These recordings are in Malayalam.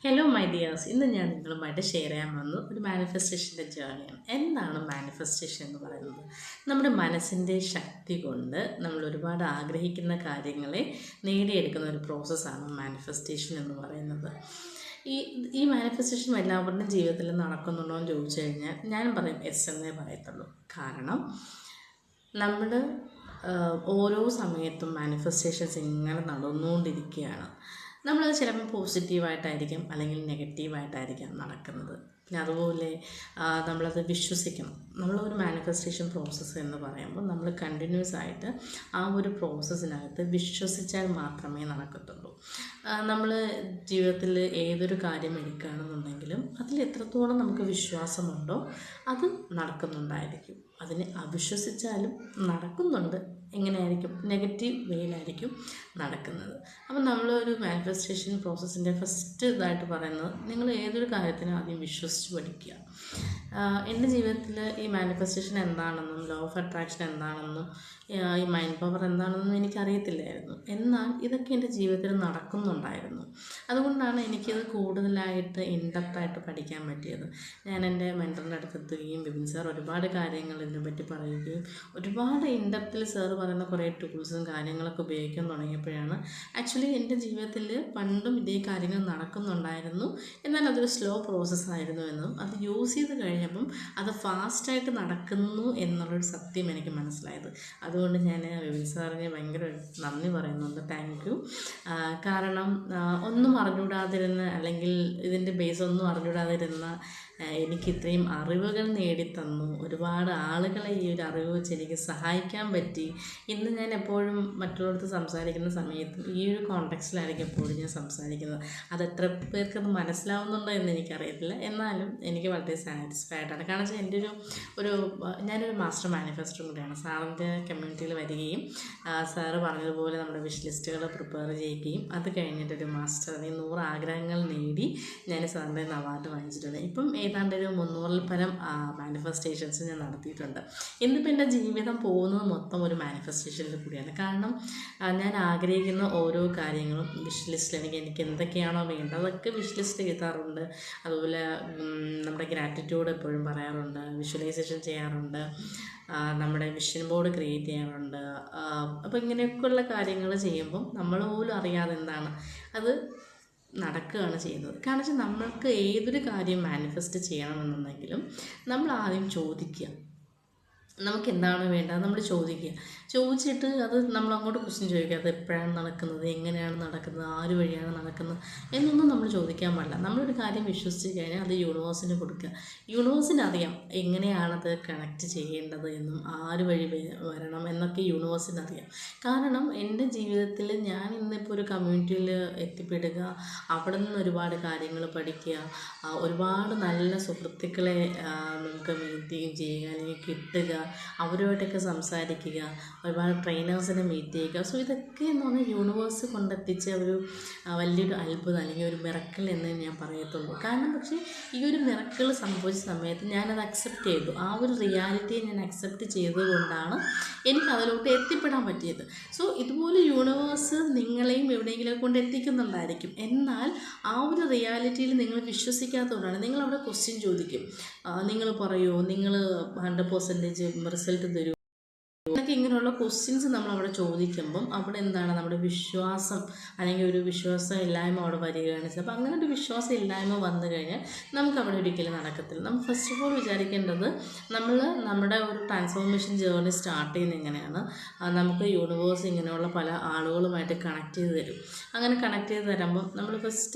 ഹലോ മൈ ഡിയേഴ്സ്, ഇന്ന് ഞാൻ നിങ്ങളുമായിട്ട് ഷെയർ ചെയ്യാൻ വന്നു ഒരു മാനിഫെസ്റ്റേഷൻ്റെ ജേർണിയാണ്. എന്താണ് മാനിഫെസ്റ്റേഷൻ എന്ന് പറയുന്നത്? നമ്മുടെ മനസ്സിൻ്റെ ശക്തി കൊണ്ട് നമ്മൾ ഒരുപാട് ആഗ്രഹിക്കുന്ന കാര്യങ്ങളെ നേടിയെടുക്കുന്ന ഒരു പ്രോസസ്സാണ് മാനിഫെസ്റ്റേഷൻ എന്ന് പറയുന്നത്. ഈ ഈ മാനിഫെസ്റ്റേഷൻ എല്ലാവരുടെയും ജീവിതത്തിൽ നടക്കുന്നുണ്ടോ എന്ന് ചോദിച്ചു കഴിഞ്ഞാൽ ഞാൻ പറയും എസ് എന്നേ പറയത്തുള്ളൂ. കാരണം നമ്മൾ ഓരോ സമയത്തും മാനിഫെസ്റ്റേഷൻസ് ഇങ്ങനെ നടന്നുകൊണ്ടിരിക്കുകയാണ്. നമ്മളത് ചിലപ്പോൾ പോസിറ്റീവായിട്ടായിരിക്കും അല്ലെങ്കിൽ നെഗറ്റീവായിട്ടായിരിക്കാം നടക്കുന്നത്. പിന്നെ അതുപോലെ നമ്മളത് വിശ്വസിക്കണം. നമ്മളൊരു മാനിഫെസ്റ്റേഷൻ പ്രോസസ്സ് എന്ന് പറയുമ്പോൾ നമ്മൾ കണ്ടിന്യൂസ് ആയിട്ട് ആ ഒരു പ്രോസസ്സിനകത്ത് വിശ്വസിച്ചാൽ മാത്രമേ നടക്കത്തുള്ളൂ. നമ്മൾ ജീവിതത്തിൽ ഏതൊരു കാര്യം എടുക്കുകയാണെന്നുണ്ടെങ്കിലും അതിൽ എത്രത്തോളം നമുക്ക് വിശ്വാസമുണ്ടോ അത് നടക്കുന്നുണ്ടായിരിക്കും. അതിനെ അവിശ്വസിച്ചാലും നടക്കുന്നുണ്ട്. എങ്ങനെയായിരിക്കും? നെഗറ്റീവ് വേയിലായിരിക്കും നടക്കുന്നത്. അപ്പം നമ്മളൊരു മാനിഫെസ്റ്റേഷൻ പ്രോസസ്സിൻ്റെ ഫസ്റ്റ് ഇതായിട്ട് പറയുന്നത്, നിങ്ങൾ ഏതൊരു കാര്യത്തിനും ആദ്യം വിശ്വസിച്ച് പഠിക്കുക. എൻ്റെ ജീവിതത്തിൽ ഈ മാനിഫെസ്റ്റേഷൻ എന്താണെന്നും ലോ ഓഫ് അട്രാക്ഷൻ എന്താണെന്നും ഈ മൈൻഡ് പവർ എന്താണെന്നും എനിക്കറിയത്തില്ലായിരുന്നു. എന്നാൽ ഇതൊക്കെ എൻ്റെ ജീവിതത്തിൽ നടക്കുന്നുണ്ടായിരുന്നു. അതുകൊണ്ടാണ് എനിക്കത് കൂടുതലായിട്ട് ഇൻഡെപ്തായിട്ട് പഠിക്കാൻ പറ്റിയത്. ഞാൻ എൻ്റെ മെൻറ്ററിൻ്റെ അടുത്തെത്തുകയും ബിബിൻ സാർ ഒരുപാട് കാര്യങ്ങൾ ഇതിനെപ്പറ്റി പറയുകയും ഒരുപാട് ഇൻഡെപ്തിൽ സാർ പറയുന്ന കുറേ ടൂൾസും കാര്യങ്ങളൊക്കെ ഉപയോഗിക്കാൻ തുടങ്ങിയപ്പോഴാണ് ആക്ച്വലി എൻ്റെ ജീവിതത്തിൽ പണ്ടും ഇതേ കാര്യങ്ങൾ നടക്കുന്നുണ്ടായിരുന്നു. എന്നാൽ അതൊരു സ്ലോ പ്രോസസ്സായിരുന്നു എന്നും അത് യൂസ് ചെയ്ത് കഴിഞ്ഞപ്പം അത് ഫാസ്റ്റായിട്ട് നടക്കുന്നു എന്നുള്ളൊരു സത്യം എനിക്ക് മനസ്സിലായത്. അതുകൊണ്ട് ഞാൻ ബിബിൻ സാറിന് ഭയങ്കര നന്ദി പറയുന്നുണ്ട്. Thank you. കാരണം ഒന്നും അറിഞ്ഞുകൂടാതിരുന്ന അല്ലെങ്കിൽ ഇതിൻ്റെ ബേസ് ഒന്നും അറിഞ്ഞുകൂടാതിരുന്ന എനിക്ക് ഇത്രയും അറിവുകൾ നേടിത്തന്നു. ഒരുപാട് ആളുകളെ ഈ ഒരു അറിവ് വെച്ച് എനിക്ക് സഹായിക്കാൻ പറ്റി. ഇന്ന് ഞാൻ എപ്പോഴും മറ്റുള്ളവർക്ക് സംസാരിക്കുന്ന സമയത്ത് ഈ ഒരു കോണ്ടെക്സ്റ്റിലായിരിക്കും എപ്പോഴും ഞാൻ സംസാരിക്കുന്നത്. അത് എത്ര പേർക്കത് മനസ്സിലാവുന്നുണ്ടോ എന്ന് എനിക്കറിയത്തില്ല. എന്നാലും എനിക്ക് വളരെ സാറ്റിസ്ഫൈഡാണ്. കാരണം വെച്ചാൽ എൻ്റെ ഞാനൊരു മാസ്റ്റർ മാനിഫെസ്റ്ററും കൂടെയാണ്. സാറിൻ്റെ കമ്മ്യൂണിറ്റിയിൽ വരികയും സാറ് പറഞ്ഞതുപോലെ നമ്മുടെ വിഷ് ലിസ്റ്റുകൾ പ്രിപ്പയർ ചെയ്യുകയും അത് കഴിഞ്ഞിട്ടൊരു മാസ്റ്റർ 100 ആഗ്രഹങ്ങൾ നേടി ഞാൻ സാറിൻ്റെ അവാർഡ് വാങ്ങിച്ചിട്ടുണ്ട്. ഇപ്പം ഏതാണ്ട് ഒരു 300-ൽ പരം മാനിഫെസ്റ്റേഷൻസ് ഞാൻ നടത്തിയിട്ടുണ്ട്. ഇന്നിപ്പോൾ എൻ്റെ ജീവിതം പോകുന്നത് മൊത്തം ഒരു മാനിഫെസ്റ്റേഷനിൽ കൂടിയാണ്. കാരണം ഞാൻ ആഗ്രഹിക്കുന്ന ഓരോ കാര്യങ്ങളും വിഷ് ലിസ്റ്റിൽ എനിക്ക് എന്തൊക്കെയാണോ വേണ്ടത് അതൊക്കെ വിഷ് ലിസ്റ്റ് എഴുതാറുണ്ട്. അതുപോലെ നമ്മുടെ ഗ്രാറ്റിറ്റ്യൂഡ് എപ്പോഴും പറയാറുണ്ട്, വിഷ്വലൈസേഷൻ ചെയ്യാറുണ്ട്, നമ്മുടെ വിഷൻ ബോർഡ് ക്രിയേറ്റ് ചെയ്യാറുണ്ട്. അപ്പോൾ ഇങ്ങനെയൊക്കെയുള്ള കാര്യങ്ങൾ ചെയ്യുമ്പം നമ്മൾ പോലും അറിയാതെ എന്താണ് അത് നടക്കുകയാണ് ചെയ്യുന്നത്. കാരണം വെച്ചാൽ നമ്മൾക്ക് ഏതൊരു കാര്യം മാനിഫെസ്റ്റ് ചെയ്യണമെന്നുണ്ടെങ്കിലും നമ്മൾ ആദ്യം ചോദിക്കുക, നമുക്ക് എന്താണ് വേണ്ടത് നമ്മൾ ചോദിച്ചിട്ട് അത് നമ്മൾ അങ്ങോട്ട് ക്വസ്റ്റ്യൻ ചോദിക്കുക. അത് എപ്പോഴാണ് നടക്കുന്നത്, എങ്ങനെയാണ് നടക്കുന്നത്, ആര് വഴിയാണ് നടക്കുന്നത് എന്നൊന്നും നമ്മൾ ചോദിക്കാൻ പാടില്ല. നമ്മളൊരു കാര്യം വിശ്വസിച്ച് കഴിഞ്ഞാൽ അത് യൂണിവേഴ്സിന് കൊടുക്കുക. യൂണിവേഴ്സിന് അറിയാം എങ്ങനെയാണത് കണക്റ്റ് ചെയ്യേണ്ടത് എന്നും ആര് വഴി വരണം എന്നൊക്കെ യൂണിവേഴ്സിന് അറിയാം. കാരണം എൻ്റെ ജീവിതത്തിൽ ഞാൻ ഇന്നിപ്പോൾ ഒരു കമ്മ്യൂണിറ്റിയിൽ എത്തിപ്പെടുക, അവിടെ നിന്ന് ഒരുപാട് കാര്യങ്ങൾ പഠിക്കുക, ഒരുപാട് നല്ല സുഹൃത്തുക്കളെ നമുക്ക് മീറ്റ് ചെയ്യുക അല്ലെങ്കിൽ കിട്ടുക, അവരുമായിട്ടൊക്കെ സംസാരിക്കുക, ഒരുപാട് ട്രെയിനേഴ്സിനെ മീറ്റ് ചെയ്യുക. സോ ഇതൊക്കെ എന്ന് പറഞ്ഞാൽ യൂണിവേഴ്സ് കൊണ്ടെത്തിച്ച ഒരു വലിയൊരു അത്ഭുതം അല്ലെങ്കിൽ ഒരു മിറക്കിൾ എന്ന് ഞാൻ പറയത്തുള്ളൂ. കാരണം പക്ഷേ ഈ ഒരു മിറക്കിൾ സംഭവിച്ച സമയത്ത് ഞാനത് അക്സെപ്റ്റ് ചെയ്തു. ആ ഒരു റിയാലിറ്റിയെ ഞാൻ അക്സെപ്റ്റ് ചെയ്തുകൊണ്ടാണ് എനിക്ക് അതിലോട്ട് എത്തിപ്പെടാൻ പറ്റിയത്. സോ ഇതുപോലെ യൂണിവേഴ്സ് നിങ്ങളെയും എവിടെയെങ്കിലും കൊണ്ട് എത്തിക്കുന്നുണ്ടായിരിക്കും. എന്നാൽ ആ ഒരു റിയാലിറ്റിയിൽ നിങ്ങൾ വിശ്വസിക്കാത്തതുകൊണ്ടാണ്. നിങ്ങളവിടെ ക്വസ്റ്റ്യൻ ചോദിക്കും, നിങ്ങൾ പറയുമോ, നിങ്ങൾ 100% റിസൾട്ട് തരുമോ എന്നൊക്കെ ഇങ്ങനെയുള്ള ക്വസ്റ്റ്യൻസ് നമ്മളവിടെ ചോദിക്കുമ്പം അവിടെ എന്താണ് നമ്മുടെ വിശ്വാസം അല്ലെങ്കിൽ ഒരു വിശ്വാസം ഇല്ലായ്മ അവിടെ വരികയാണ്. അപ്പോൾ അങ്ങനെ ഒരു വിശ്വാസം ഇല്ലായ്മ വന്നു കഴിഞ്ഞാൽ നമുക്കവിടെ ഒരിക്കലും നടക്കത്തില്ല. നമ്മൾ ഫസ്റ്റ് ഓഫ് ഓൾ വിചാരിക്കേണ്ടത് നമ്മുടെ ഒരു ട്രാൻസ്ഫോർമേഷൻ ജേർണി സ്റ്റാർട്ട് ചെയ്യുന്നത് എങ്ങനെയാണ്, നമുക്ക് യൂണിവേഴ്സ് ഇങ്ങനെയുള്ള പല ആളുകളുമായിട്ട് കണക്ട് ചെയ്ത് തരും. അങ്ങനെ കണക്ട് ചെയ്ത് തരുമ്പം നമ്മൾ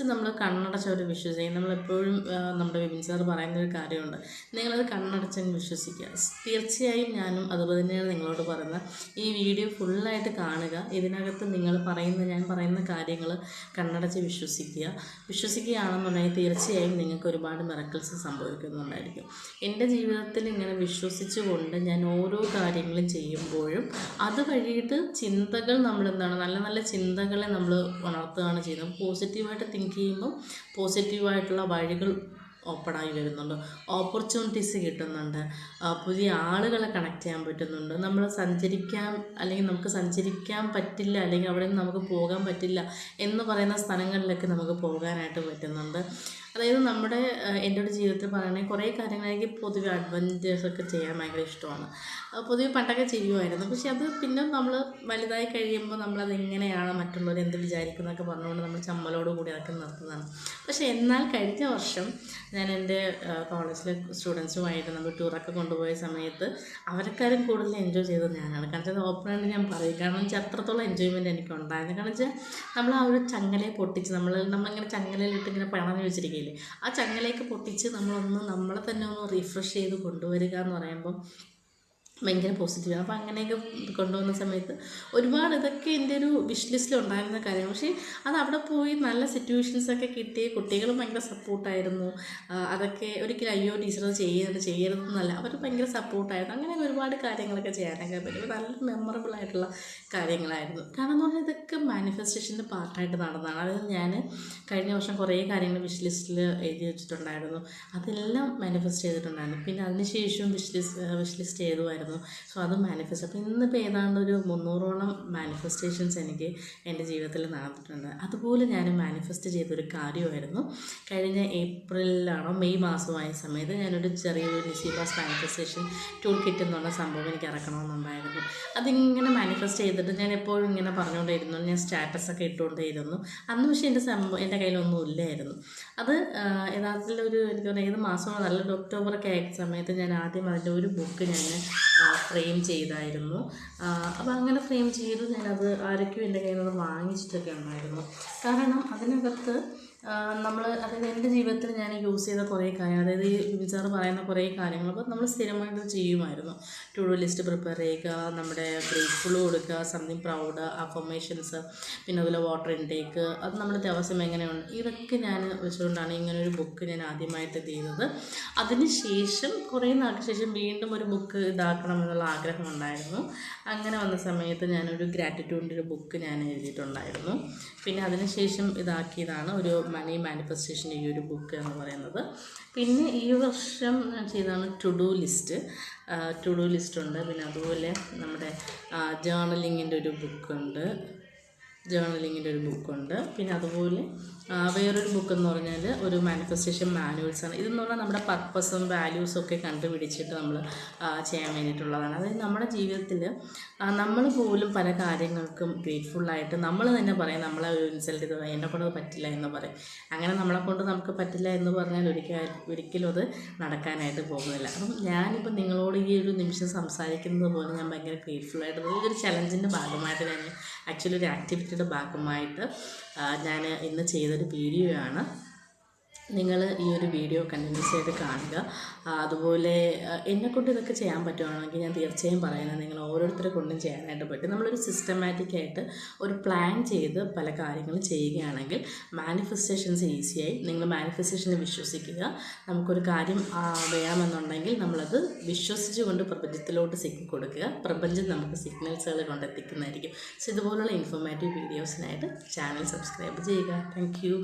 കണ്ണടച്ചവർ വിശ്വസിക്കും. നമ്മളെപ്പോഴും നമ്മുടെ ബിബിൻ സാർ പറയുന്നൊരു കാര്യമുണ്ട്, നിങ്ങളത് കണ്ണടച്ചങ്ങ് വിശ്വസിക്കുക. തീർച്ചയായും ഞാനും അതുപോലെ തന്നെയാണ് നിങ്ങളോട് പറയുന്നത്. ഈ വീഡിയോ ഫുള്ളായിട്ട് കാണുക. ഇതിനകത്ത് ഞാൻ പറയുന്ന കാര്യങ്ങൾ കണ്ണടച്ച് വിശ്വസിക്കുകയാണെന്നുണ്ടെങ്കിൽ തീർച്ചയായും നിങ്ങൾക്ക് ഒരുപാട് മിറക്കിൾസ് സംഭവിക്കുന്നുണ്ടായിരിക്കും. എൻ്റെ ജീവിതത്തിൽ ഇങ്ങനെ വിശ്വസിച്ചുകൊണ്ട് ഞാൻ ഓരോ കാര്യങ്ങളും ചെയ്യുമ്പോഴും അത് വഴിയിട്ട് ചിന്തകൾ നല്ല നല്ല ചിന്തകളെ നമ്മൾ ഉണർത്തുകയാണ് ചെയ്യുന്നത്. പോസിറ്റീവായിട്ട് തിങ്ക് ചെയ്യുമ്പോൾ പോസിറ്റീവായിട്ടുള്ള വഴികൾ ഓപ്പണായി വരുന്നുണ്ട്, ഓപ്പർച്യൂണിറ്റീസ് കിട്ടുന്നുണ്ട്, പുതിയ ആളുകളെ കണക്ട് ചെയ്യാൻ പറ്റുന്നുണ്ട്. നമ്മൾ സഞ്ചരിക്കാൻ അല്ലെങ്കിൽ നമുക്ക് സഞ്ചരിക്കാൻ പറ്റില്ല, അല്ലെങ്കിൽ അവിടെ നിന്ന് നമുക്ക് പോകാൻ പറ്റില്ല എന്ന് പറയുന്ന സ്ഥലങ്ങളിലൊക്കെ നമുക്ക് പോകാനായിട്ട് പറ്റുന്നുണ്ട്. അതായത് എൻ്റെ ഒരു ജീവിതത്തിൽ പറയുകയാണെങ്കിൽ കുറേ കാര്യങ്ങൾ എനിക്ക് പൊതുവെ അഡ്വഞ്ചേഴ്സൊക്കെ ചെയ്യാൻ ഭയങ്കര ഇഷ്ടമാണ്. പൊതുവെ പണ്ടൊക്കെ ചെയ്യുമായിരുന്നു. പക്ഷെ അത് പിന്നെ നമ്മൾ വലുതായി കഴിയുമ്പോൾ നമ്മളതെങ്ങനെയാണ് മറ്റുള്ളവർ എന്ത് വിചാരിക്കുന്നതൊക്കെ പറഞ്ഞുകൊണ്ട് നമ്മൾ ചമ്മലോട് കൂടി അതൊക്കെ നിർത്തുന്നതാണ്. പക്ഷേ എന്നാൽ കഴിഞ്ഞ വർഷം ഞാൻ എൻ്റെ കോളേജിലെ സ്റ്റുഡൻസുമായിട്ട് നമ്മൾ ടൂറൊക്കെ കൊണ്ടുപോയ സമയത്ത് അവരെക്കാരും കൂടുതൽ എൻജോയ് ചെയ്തത് ഞാനാണ്. കാരണം അത് ഓപ്പണായിട്ട് ഞാൻ പറയും. കാരണം വെച്ചാൽ അത്രത്തോളം എൻജോയ്മെൻറ്റ് എനിക്ക് ഉണ്ടായിരുന്നു. കാരണം വെച്ചാൽ നമ്മൾ ആ ഒരു ചങ്ങലയെ പൊട്ടിച്ച് നമ്മളിങ്ങനെ ചങ്ങലയിലിട്ട് ഇങ്ങനെ പണഞ്ഞു വെച്ചിരിക്കുകയില്ലേ, ആ ചങ്ങലയൊക്കെ പൊട്ടിച്ച് നമ്മളെ തന്നെ ഒന്ന് റീഫ്രഷ് ചെയ്ത് കൊണ്ടുവരിക എന്ന് പറയുമ്പം ഭയങ്കര പോസിറ്റീവാണ്. അപ്പോൾ അങ്ങനെയൊക്കെ കൊണ്ടുവന്ന സമയത്ത് ഒരുപാട് ഇതൊക്കെ എൻ്റെ ഒരു വിഷ് ലിസ്റ്റിൽ ഉണ്ടായിരുന്ന കാര്യമാണ്. പക്ഷേ അത് അവിടെ പോയി നല്ല സിറ്റുവേഷൻസൊക്കെ കിട്ടി. കുട്ടികളും ഭയങ്കര സപ്പോർട്ടായിരുന്നു. അതൊക്കെ ഒരിക്കലും അയ്യോ ടീച്ചർ അത് ചെയ്യരുതെന്നല്ല, അവർ ഭയങ്കര സപ്പോർട്ടായിരുന്നു. അങ്ങനെ ഒരുപാട് കാര്യങ്ങളൊക്കെ ചെയ്യാനൊക്കെ പറ്റും. നല്ല മെമ്മറബിളായിട്ടുള്ള കാര്യങ്ങളായിരുന്നു. കാരണം എന്ന് പറഞ്ഞാൽ ഇതൊക്കെ മാനിഫെസ്റ്റേഷൻ്റെ പാർട്ടായിട്ട് നടന്നതാണ്. അതായത് ഞാൻ കഴിഞ്ഞ വർഷം കുറേ കാര്യങ്ങൾ വിഷ് ലിസ്റ്റിൽ എഴുതി വെച്ചിട്ടുണ്ടായിരുന്നു. അതെല്ലാം മാനിഫെസ്റ്റ് ചെയ്തിട്ടുണ്ടായിരുന്നു. പിന്നെ അതിനുശേഷം വിഷ് ലിസ്റ്റ് ചെയ്തുമായിരുന്നു. സോ അത് മാനിഫെസ്റ്റ്. അപ്പോൾ ഇന്നിപ്പോൾ ഏതാണ്ട് ഒരു 300ഓളം മാനിഫെസ്റ്റേഷൻസ് എനിക്ക് എൻ്റെ ജീവിതത്തിൽ നടന്നിട്ടുണ്ട്. അതുപോലെ ഞാൻ മാനിഫെസ്റ്റ് ചെയ്തൊരു കാര്യമായിരുന്നു കഴിഞ്ഞ മെയ് മാസമായ സമയത്ത് ഞാനൊരു ചെറിയൊരു നിസീബാസ് മാനിഫെസ്റ്റേഷൻ ടൂൾ കിറ്റ് എന്നുള്ള സംഭവം എനിക്ക് ഇറക്കണമെന്നുണ്ടായിരുന്നു. അതിങ്ങനെ മാനിഫെസ്റ്റ് ചെയ്തിട്ട് ഞാൻ എപ്പോഴും ഇങ്ങനെ പറഞ്ഞുകൊണ്ടേയിരുന്നു. ഞാൻ സ്റ്റാറ്റസൊക്കെ ഇട്ടുകൊണ്ടേയിരുന്നു. അന്ന് പക്ഷേ എൻ്റെ കയ്യിലൊന്നും ഇല്ലായിരുന്നു. അത് യഥാർത്ഥത്തിൽ എനിക്ക് തോന്നുന്നു ഏത് മാസമാണ്, നല്ലൊരു ഒക്ടോബറൊക്കെ ആയ സമയത്ത് ഞാൻ ആദ്യം അതിൻ്റെ ഒരു ബുക്ക് ഞാൻ ഫ്രെയിം ചെയ്തായിരുന്നു. അപ്പോൾ അങ്ങനെ ഫ്രെയിം ചെയ്ത് ഞാനത് ആരൊക്കെയും എൻ്റെ കയ്യിൽ നിന്ന് വാങ്ങിച്ചിട്ടൊക്കെ ഉണ്ടായിരുന്നു. കാരണം അതിനകത്ത് അതായത് എൻ്റെ ജീവിതത്തിൽ ഞാൻ യൂസ് ചെയ്ത കുറേ കാര്യങ്ങൾ, അതായത് ഈ വിചാർ പറയുന്ന കുറേ കാര്യങ്ങൾ അപ്പോൾ നമ്മൾ സ്ഥിരമായിട്ട് ചെയ്യുമായിരുന്നു. ടു ഡു ലിസ്റ്റ് പ്രിപ്പയർ ചെയ്യുക, നമ്മുടെ ഗ്രേറ്റ്ഫുൾ കൊടുക്കുക, സംതിങ് പ്രൗഡ്, അഫർമേഷൻസ്, പിന്നെ അതുപോലെ വാട്ടർ ഇൻടേക്ക്, അത് നമ്മുടെ ദിവസം എങ്ങനെയുണ്ട്, ഇതൊക്കെ ഞാൻ വെച്ചുകൊണ്ടാണ് ഇങ്ങനൊരു ബുക്ക് ഞാൻ ആദ്യമായിട്ട് ചെയ്തത്. അതിനുശേഷം കുറേ നാൾക്ക് ശേഷം വീണ്ടും ഒരു ബുക്ക് ഇതാക്കണം എന്നുള്ള ആഗ്രഹമുണ്ടായിരുന്നു. അങ്ങനെ വന്ന സമയത്ത് ഞാനൊരു ഗ്രാറ്റിറ്റ്യൂഡിൻ്റെ ഒരു ബുക്ക് ഞാൻ എഴുതിയിട്ടുണ്ടായിരുന്നു. പിന്നെ അതിനുശേഷം ഇതാക്കിയതാണ് ഒരു മണി മാനിഫെസ്റ്റേഷൻ ഈ ഒരു ബുക്ക് എന്ന് പറയുന്നത്. പിന്നെ ഈ വർഷം ഞാൻ ചെയ്തതാണ് ടു ഡു ലിസ്റ്റ് ഉണ്ട്. പിന്നെ അതുപോലെ നമ്മുടെ ജേർണലിങ്ങിൻ്റെ ഒരു ബുക്കുണ്ട്. പിന്നെ അതുപോലെ വേറൊരു ബുക്കെന്ന് പറഞ്ഞാൽ ഒരു മാനിഫെസ്റ്റേഷൻ മാനുവൽസാണ്. ഇതെന്ന് പറഞ്ഞാൽ നമ്മുടെ പർപ്പസും വാല്യൂസും ഒക്കെ കണ്ടുപിടിച്ചിട്ട് നമ്മൾ ചെയ്യാൻ വേണ്ടിയിട്ടുള്ളതാണ്. അതായത് നമ്മുടെ ജീവിതത്തിൽ നമ്മൾ പോലും പല കാര്യങ്ങൾക്കും ഗ്രേറ്റ്ഫുള്ളായിട്ട് നമ്മൾ തന്നെ പറയും, നമ്മളെ ഒരു ഇൻസൾട്ട് ചെയ്ത് എന്നെക്കൊണ്ട് പറ്റില്ല എന്ന് പറയും. അങ്ങനെ നമ്മളെക്കൊണ്ട് നമുക്ക് പറ്റില്ല എന്ന് പറഞ്ഞാൽ ഒരിക്കലും അത് നടക്കാനായിട്ട് പോകുന്നില്ല. അപ്പം ഞാനിപ്പോൾ നിങ്ങളോട് ഈ ഒരു നിമിഷം സംസാരിക്കുന്നത് പോലെ ഞാൻ ഭയങ്കര ഗ്രേറ്റ്ഫുള്ളായിട്ട് ഇതൊരു ചലഞ്ചിൻ്റെ ഭാഗമായിട്ട് ഞാൻ ആക്ച്വലി ഒരു ആക്ടിവിറ്റിയുടെ ഭാഗമായിട്ട് ഞാൻ ഇന്ന് ചെയ്തൊരു വീഡിയോയാണ്. നിങ്ങൾ ഈ ഒരു വീഡിയോ കണ്ടിന്യൂസ് ആയിട്ട് കാണുക. അതുപോലെ എന്നെക്കൊണ്ട് ഇതൊക്കെ ചെയ്യാൻ പറ്റുവാണെങ്കിൽ ഞാൻ തീർച്ചയായും പറയുന്നത് നിങ്ങൾ ഓരോരുത്തരെ കൊണ്ടും ചെയ്യാനായിട്ട് പറ്റും. നമ്മളൊരു സിസ്റ്റമാറ്റിക്കായിട്ട് ഒരു പ്ലാൻ ചെയ്ത് പല കാര്യങ്ങളും ചെയ്യുകയാണെങ്കിൽ മാനിഫെസ്റ്റേഷൻസ് ഈസിയായി. നിങ്ങൾ മാനിഫെസ്റ്റേഷനെ വിശ്വസിക്കുക. നമുക്കൊരു കാര്യം വേണമെന്നുണ്ടെങ്കിൽ നമ്മളത് വിശ്വസിച്ചുകൊണ്ട് പ്രപഞ്ചത്തിലോട്ട് കൊടുക്കുക. പ്രപഞ്ചം നമുക്ക് സിഗ്നൽസുകൾ കൊണ്ടെത്തിക്കുന്നതായിരിക്കും. സോ ഇതുപോലുള്ള ഇൻഫോർമേറ്റീവ് വീഡിയോസിനായിട്ട് ചാനൽ സബ്സ്ക്രൈബ് ചെയ്യുക. Thank you.